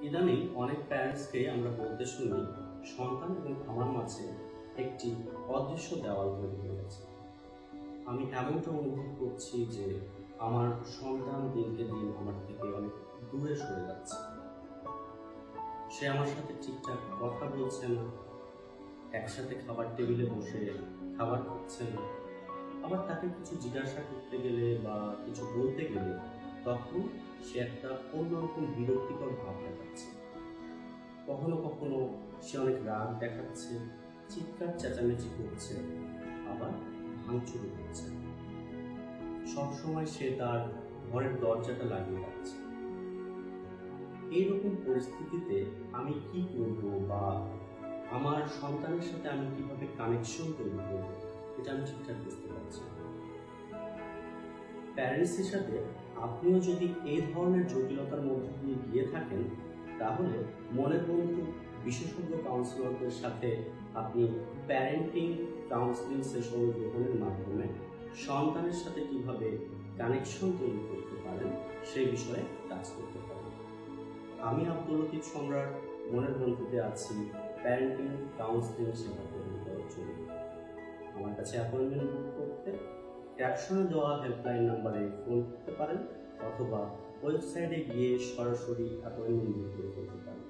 ইদানিং অনেক প্যারেন্টসকে আমরা বলতে শুনি সন্তান এবং আমার মাঝে একটি অদৃশ্য দেওয়াল তৈরি হয়ে গেছে। আমি এমনটা অনুভব করছি যে আমার সন্তান দিনকে দিন আমার থেকে অনেক দূরে সরে যাচ্ছে। সে আমার সাথে ঠিকঠাক কথা বলছে না, একসাথে খাবার টেবিলে বসে খাবার খাচ্ছে না। আবার তাকে কিছু জিজ্ঞাসা করতে গেলে বা কিছু বলতে গেলে তখন সে একটা অন্যরকম বিরক্তিকর ভাব দেখাচ্ছে। কখনো কখনো সে অনেক রাগ দেখাচ্ছে, চিৎকার চেঁচামেচি করছে, আবার ভাঙচুর করছে। সবসময় সে তার ঘরের দরজাটা লাগিয়ে রাখছে। এইরকম পরিস্থিতিতে আমি কি করব বা আমার সন্তানের সাথে আমি কিভাবে কানেকশন তৈরি করব, এটা আমি ঠিকঠাক বুঝতে পারছি না। প্যারেন্টস হিসাবে আপনিও যদি এই ধরনের জটিলতার মধ্যে দিয়ে গিয়ে থাকেন, তাহলে মনের বন্ধু বিশেষজ্ঞ কাউন্সিলরদের সাথে আপনি প্যারেন্টিং কাউন্সিলিং সেশন গ্রহণের মাধ্যমে সন্তানের সাথে কিভাবে কানেকশন তৈরি করতে পারেন সেই বিষয়ে কাজ করতে পারেন। আমি আব্দুল লতিফ সম্রাট মনের বন্ধুতে আছি প্যারেন্টিং কাউন্সিলিং সেবা প্রদান করার জন্য। আমার কাছে অ্যাপয়েন্টমেন্ট বুক করতে ক্যাপশনে দেওয়া হেল্পলাইন নাম্বারে ফোন করতে পারেন অথবা ওয়েবসাইটে গিয়ে সরাসরি অ্যাপয়েন্টমেন্ট বুক করে করতে পারেন।